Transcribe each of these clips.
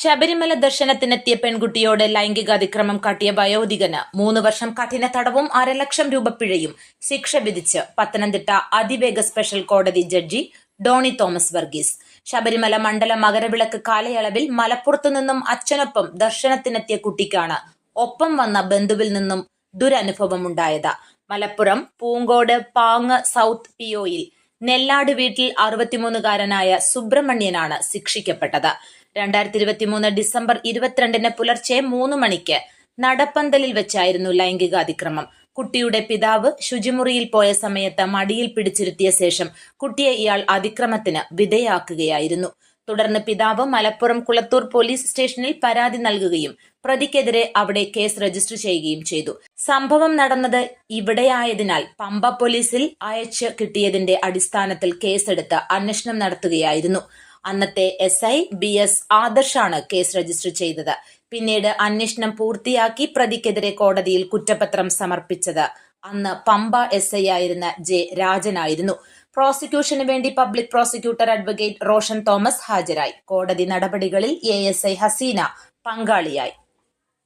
ശബരിമല ദർശനത്തിനെത്തിയ പെൺകുട്ടിയോട് ലൈംഗികാതിക്രമം കാട്ടിയ വയോധികന് 3 വർഷം കഠിന തടവും 500,000 രൂപ പിഴയും ശിക്ഷ വിധിച്ച് പത്തനംതിട്ട അതിവേഗ സ്പെഷ്യൽ കോടതി ജഡ്ജി ഡോണി തോമസ് വർഗീസ്. ശബരിമല മണ്ഡല മകരവിളക്ക് കാലയളവിൽ മലപ്പുറത്തു നിന്നും അച്ഛനൊപ്പം ദർശനത്തിനെത്തിയ കുട്ടിക്കാണ് ഒപ്പം വന്ന ബന്ധുവിൽ നിന്നും ദുരനുഭവമുണ്ടായത്. മലപ്പുറം പൂങ്കോട് പാങ് സൗത്ത് പിഒയിൽ നെല്ലാട് വീട്ടിൽ 63-കാരനായ സുബ്രഹ്മണ്യനാണ് ശിക്ഷിക്കപ്പെട്ടത്. 2023 ഡിസംബർ 22 പുലർച്ചെ 3 മണിക്ക് നടപ്പന്തലിൽ വെച്ചായിരുന്നു ലൈംഗികാതിക്രമം. കുട്ടിയുടെ പിതാവ് ശുചിമുറിയിൽ പോയ സമയത്ത് മടിയിൽ പിടിച്ചിരുത്തിയ ശേഷം കുട്ടിയെ ഇയാൾ അതിക്രമത്തിന് വിധേയാക്കുകയായിരുന്നു. തുടർന്ന് പിതാവ് മലപ്പുറം കുളത്തൂർ പോലീസ് സ്റ്റേഷനിൽ പരാതി നൽകുകയും പ്രതിക്കെതിരെ അവിടെ കേസ് രജിസ്റ്റർ ചെയ്യുകയും ചെയ്തു. സംഭവം നടന്നത് ഇവിടെയായതിനാൽ പമ്പ പോലീസിൽ അയച്ച് കിട്ടിയതിന്റെ അടിസ്ഥാനത്തിൽ കേസെടുത്ത് അന്വേഷണം നടത്തുകയായിരുന്നു. അന്നത്തെ SI BS ആദർശാണ് കേസ് രജിസ്റ്റർ ചെയ്തത്. പിന്നീട് അന്വേഷണം പൂർത്തിയാക്കി പ്രതിക്കെതിരെ കോടതിയിൽ കുറ്റപത്രം സമർപ്പിച്ചത് അന്ന് പമ്പ SI ആയിരുന്ന J രാജനായിരുന്നു. പ്രോസിക്യൂഷന് വേണ്ടി public prosecutor advocate Roshan Thomas ഹാജരായി. കോടതി നടപടികളിൽ ASI ഹസീന പങ്കാളിയായി.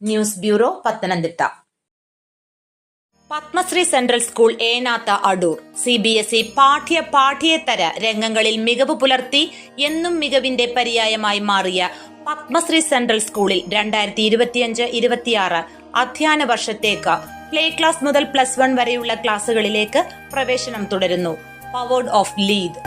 News bureau, Pathanamthitta. Padmashree central school Enath Adoor CBSE പാഠ്യേതര രംഗങ്ങളിൽ മികവ് പുലർത്തി എന്നും മികവിന്റെ പര്യായമായി മാറിയ പത്മശ്രീ സെൻട്രൽ സ്കൂളിൽ 2025-26 അധ്യയന വർഷത്തേക്ക് പ്ലേ ക്ലാസ് മുതൽ +1 വരെയുള്ള ക്ലാസുകളിലേക്ക് പ്രവേശനം തുടരുന്നു. Powered of lead.